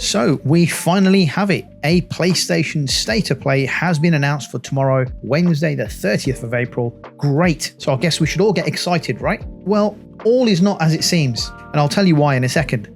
So we finally have it. A PlayStation State of Play has been announced for tomorrow, Wednesday the 30th of April. Great. So I guess we should all get excited, right? Well, all is not as it seems, and I'll tell you why in a second.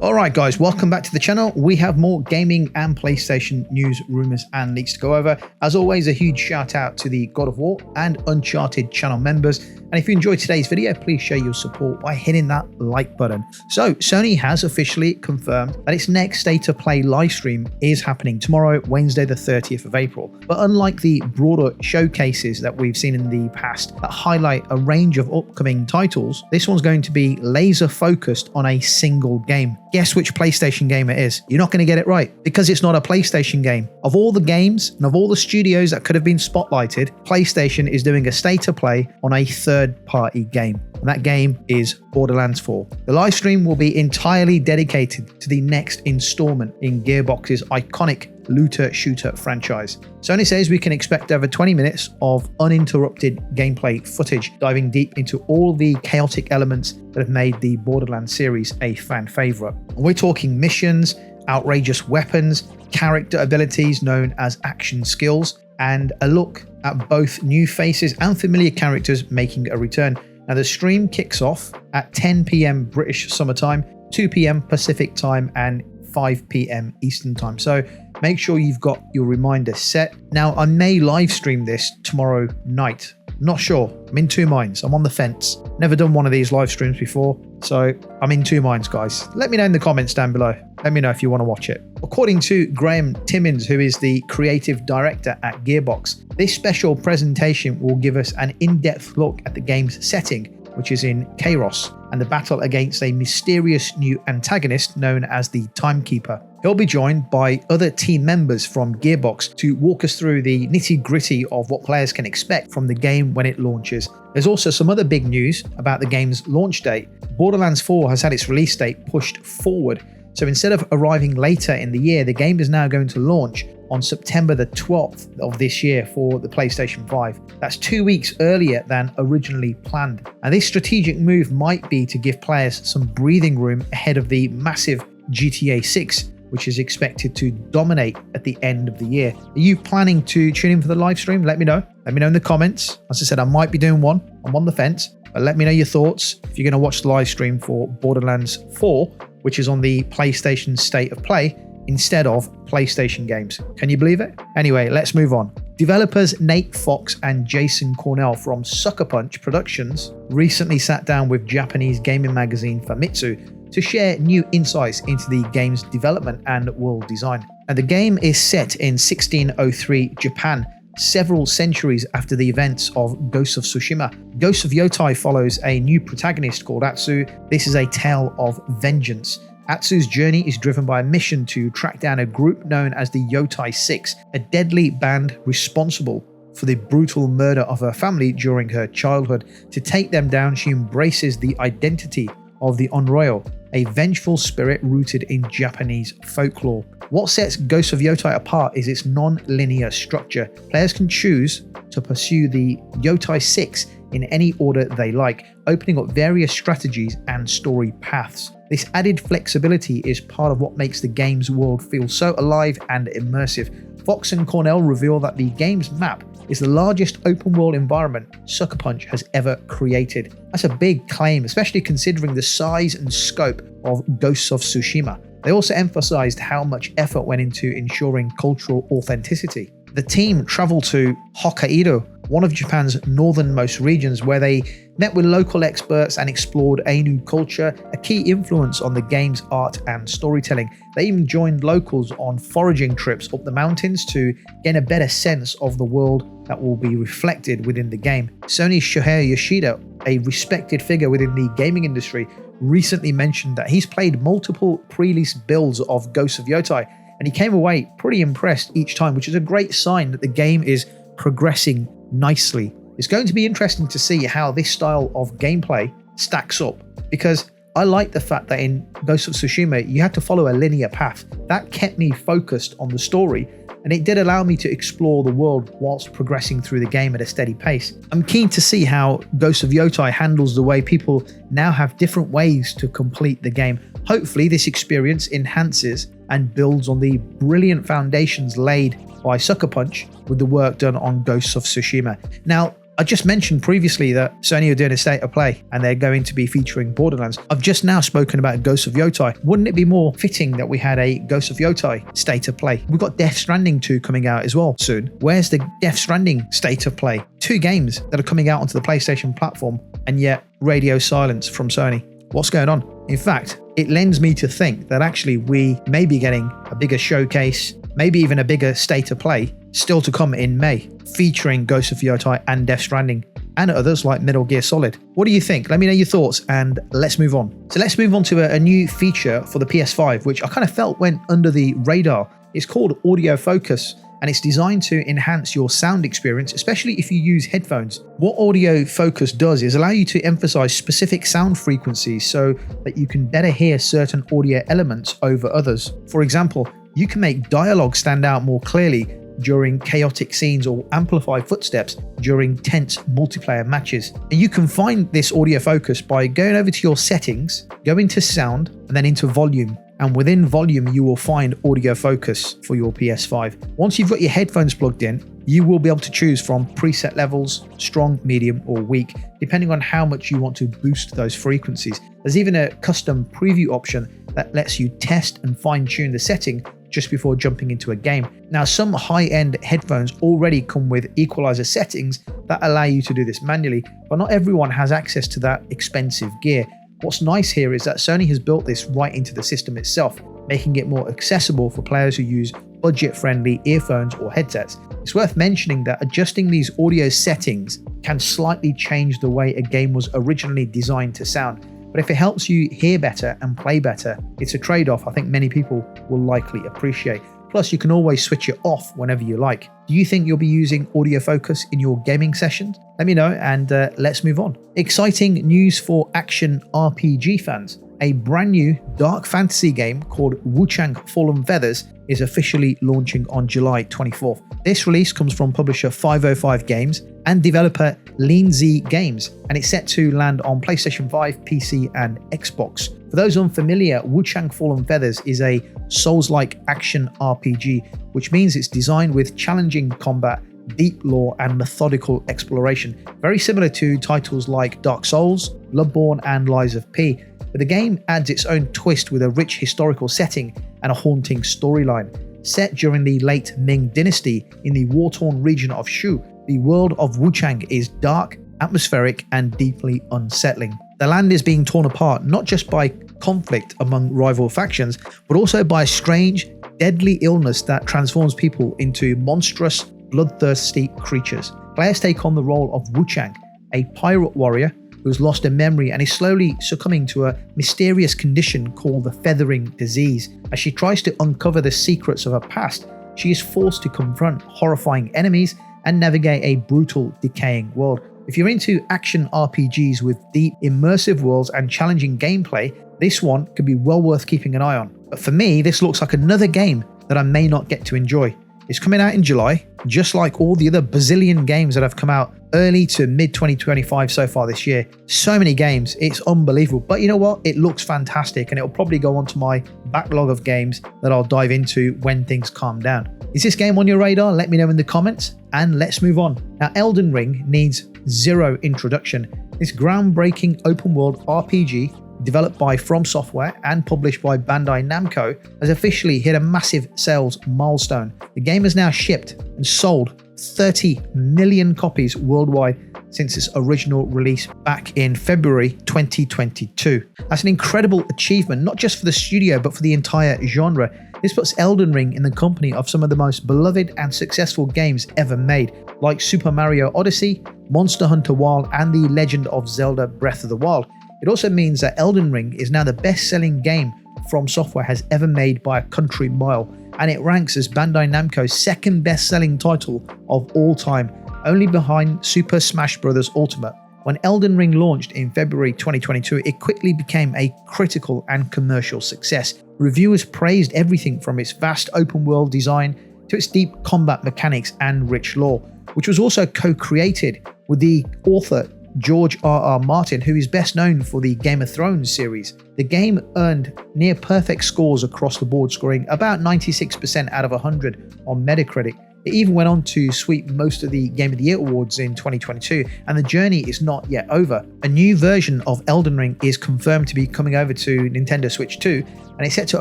Alright guys, welcome back to the channel. We have more gaming and PlayStation news, rumours and leaks to go over. As always, a huge shout out to the God of War and Uncharted channel members. And if you enjoyed today's video, please show your support by hitting that like button. So Sony has officially confirmed that its next State of Play livestream is happening tomorrow, Wednesday the 30th of April. But unlike the broader showcases that we've seen in the past that highlight a range of upcoming titles, this one's going to be laser focused on a single game. Guess which PlayStation game it is? You're not going to get it right because it's not a PlayStation game. Of all the games and of all the studios that could have been spotlighted, PlayStation is doing a State of Play on a third-party game. And that game is Borderlands 4. The live stream will be entirely dedicated to the next installment in Gearbox's iconic looter shooter franchise. Sony says we can expect over 20 minutes of uninterrupted gameplay footage, diving deep into all the chaotic elements that have made the Borderlands series a fan favorite. And we're talking missions, outrageous weapons, character abilities known as action skills, and a look at both new faces and familiar characters making a return. Now the stream kicks off at 10 PM British Summer Time, 2 PM Pacific Time, and 5 PM Eastern Time. So make sure you've got your reminder set. Now I may live stream this tomorrow night. Not sure. I'm in two minds. I'm on the fence. Never done one of these live streams before, so I'm in two minds, guys. Let me know in the comments down below. Let me know if you want to watch it. According to Graham Timmins, who is the creative director at Gearbox, this special presentation will give us an in-depth look at the game's setting, which is in Kairos, and the battle against a mysterious new antagonist known as the Timekeeper. He'll be joined by other team members from Gearbox to walk us through the nitty-gritty of what players can expect from the game when it launches. There's also some other big news about the game's launch date. Borderlands 4 has had its release date pushed forward, so instead of arriving later in the year, the game is now going to launch on September the 12th of this year for the PlayStation 5. That's 2 weeks earlier than originally planned. And this strategic move might be to give players some breathing room ahead of the massive GTA 6, which is expected to dominate at the end of the year. Are you planning to tune in for the live stream? Let me know. Let me know in the comments. As I said, I might be doing one. I'm on the fence. But let me know your thoughts if you're going to watch the live stream for Borderlands 4, which is on the PlayStation State of Play, instead of PlayStation games. Can you believe it? Anyway, let's move on. Developers Nate Fox and Jason Cornell from Sucker Punch Productions recently sat down with Japanese gaming magazine Famitsu to share new insights into the game's development and world design. And the game is set in 1603 Japan, several centuries after the events of Ghost of Tsushima. Ghost of Yotei follows a new protagonist called Atsu. This is a tale of vengeance. Atsu's journey is driven by a mission to track down a group known as the Yotei 6, a deadly band responsible for the brutal murder of her family during her childhood. To take them down, she embraces the identity of the Onryo, a vengeful spirit rooted in Japanese folklore. What sets Ghost of Yotei apart is its non-linear structure. Players can choose to pursue the Yotei 6 in any order they like, opening up various strategies and story paths. This added flexibility is part of what makes the game's world feel so alive and immersive. Fox and Cornell reveal that the game's map is the largest open world environment Sucker Punch has ever created. That's a big claim, especially considering the size and scope of Ghost of Tsushima. They also emphasized how much effort went into ensuring cultural authenticity. The team traveled to Hokkaido, one of Japan's northernmost regions, where they met with local experts and explored Ainu culture, a key influence on the game's art and storytelling. They even joined locals on foraging trips up the mountains to gain a better sense of the world that will be reflected within the game. Sony's Shuhei Yoshida, a respected figure within the gaming industry, recently mentioned that he's played multiple pre-release builds of Ghost of Yotei, and he came away pretty impressed each time, which is a great sign that the game is progressing nicely. It's going to be interesting to see how this style of gameplay stacks up, because I like the fact that in Ghost of Tsushima you had to follow a linear path. That kept me focused on the story, and it did allow me to explore the world whilst progressing through the game at a steady pace. I'm keen to see how Ghost of Yotei handles the way people now have different ways to complete the game. Hopefully this experience enhances and builds on the brilliant foundations laid by Sucker Punch with the work done on Ghost of Tsushima. Now, I just mentioned previously that Sony are doing a state of play and they're going to be featuring Borderlands. I've just now spoken about Ghost of Yotei. Wouldn't it be more fitting that we had a Ghost of Yotei state of play? We've got Death Stranding 2 coming out as well soon. Where's the Death Stranding state of play? 2 games that are coming out onto the PlayStation platform, and yet radio silence from Sony. What's going on? In fact, it lends me to think that actually we may be getting a bigger showcase, maybe even a bigger state of play still to come in May, featuring Ghost of Yotei and Death Stranding and others like Metal Gear Solid. What do you think? Let me know your thoughts and let's move on. So let's move on to a new feature for the PS5, which I kind of felt went under the radar. It's called Audio Focus, and it's designed to enhance your sound experience, especially if you use headphones. What Audio Focus does is allow you to emphasize specific sound frequencies so that you can better hear certain audio elements over others. For example, you can make dialogue stand out more clearly during chaotic scenes or amplify footsteps during tense multiplayer matches. And you can find this audio focus by going over to your settings, go into sound, and then into volume. And within volume, you will find audio focus for your PS5. Once you've got your headphones plugged in, you will be able to choose from preset levels, strong, medium, or weak, depending on how much you want to boost those frequencies. There's even a custom preview option that lets you test and fine-tune the setting just before jumping into a game. Now, some high-end headphones already come with equalizer settings that allow you to do this manually, but not everyone has access to that expensive gear. What's nice here is that Sony has built this right into the system itself, making it more accessible for players who use budget-friendly earphones or headsets. It's worth mentioning that adjusting these audio settings can slightly change the way a game was originally designed to sound. But if it helps you hear better and play better, it's a trade-off I think many people will likely appreciate. Plus, you can always switch it off whenever you like. Do you think you'll be using Audio Focus in your gaming sessions? Let me know and let's move on. Exciting news for action RPG fans. A brand new dark fantasy game called Wuchang Fallen Feathers is officially launching on July 24th. This release comes from publisher 505 Games and developer Lean Z Games, and it's set to land on PlayStation 5, PC, and Xbox. For those unfamiliar, Wuchang Fallen Feathers is a Souls-like action RPG, which means it's designed with challenging combat, deep lore, and methodical exploration, very similar to titles like Dark Souls, Bloodborne, and Lies of P. But the game adds its own twist with a rich historical setting and a haunting storyline. Set during the late Ming Dynasty in the war-torn region of Shu, the world of Wuchang is dark, atmospheric, and deeply unsettling. The land is being torn apart not just by conflict among rival factions, but also by a strange, deadly illness that transforms people into monstrous, bloodthirsty creatures. Players take on the role of Wuchang, a pirate warrior who's lost her memory and is slowly succumbing to a mysterious condition called the Feathering Disease. As she tries to uncover the secrets of her past, she is forced to confront horrifying enemies and navigate a brutal, decaying world. If you're into action RPGs with deep, immersive worlds and challenging gameplay, this one could be well worth keeping an eye on. But for me, this looks like another game that I may not get to enjoy. It's coming out in July, just like all the other bazillion games that have come out early to mid 2025 so far this year. So many games, it's unbelievable. But you know what? It looks fantastic and it'll probably go onto my backlog of games that I'll dive into when things calm down. Is this game on your radar? Let me know in the comments and let's move on. Now, Elden Ring needs zero introduction. This groundbreaking open world RPG developed by From Software and published by Bandai Namco, has officially hit a massive sales milestone. The game has now shipped and sold 30 million copies worldwide since its original release back in February 2022. That's an incredible achievement, not just for the studio, but for the entire genre. This puts Elden Ring in the company of some of the most beloved and successful games ever made, like Super Mario Odyssey, Monster Hunter Wilds, and The Legend of Zelda Breath of the Wild. It also means that Elden Ring is now the best-selling game From Software has ever made by a country mile, and it ranks as Bandai Namco's second best-selling title of all time, only behind Super Smash Bros. Ultimate. When Elden Ring launched in February 2022, it quickly became a critical and commercial success. Reviewers praised everything from its vast open-world design to its deep combat mechanics and rich lore, which was also co-created with the author George R.R. Martin, who is best known for the Game of Thrones series. The game earned near perfect scores across the board, scoring about 96% out of 100 on Metacritic. It even went on to sweep most of the Game of the Year awards in 2022, and the journey is not yet over. A new version of Elden Ring is confirmed to be coming over to Nintendo Switch 2, and it's set to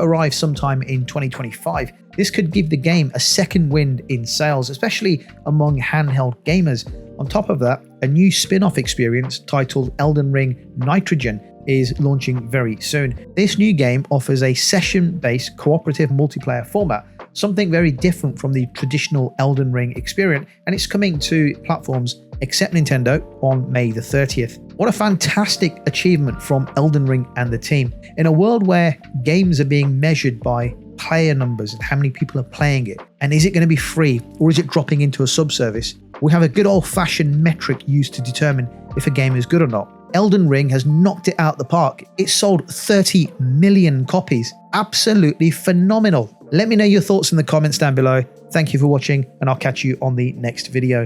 arrive sometime in 2025. This could give the game a second wind in sales, especially among handheld gamers. On top of that, a new spin-off experience titled Elden Ring Nitrogen is launching very soon. This new game offers a session-based cooperative multiplayer format, something very different from the traditional Elden Ring experience, and it's coming to platforms except Nintendo on May the 30th. What a fantastic achievement from Elden Ring and the team. In a world where games are being measured by player numbers and how many people are playing it, and is it going to be free or is it dropping into a subservice, we have a good old-fashioned metric used to determine if a game is good or not. Elden Ring has knocked it out the park. It sold 30 million copies. Absolutely phenomenal. Let me know your thoughts in the comments down below. Thank you for watching, and I'll catch you on the next video.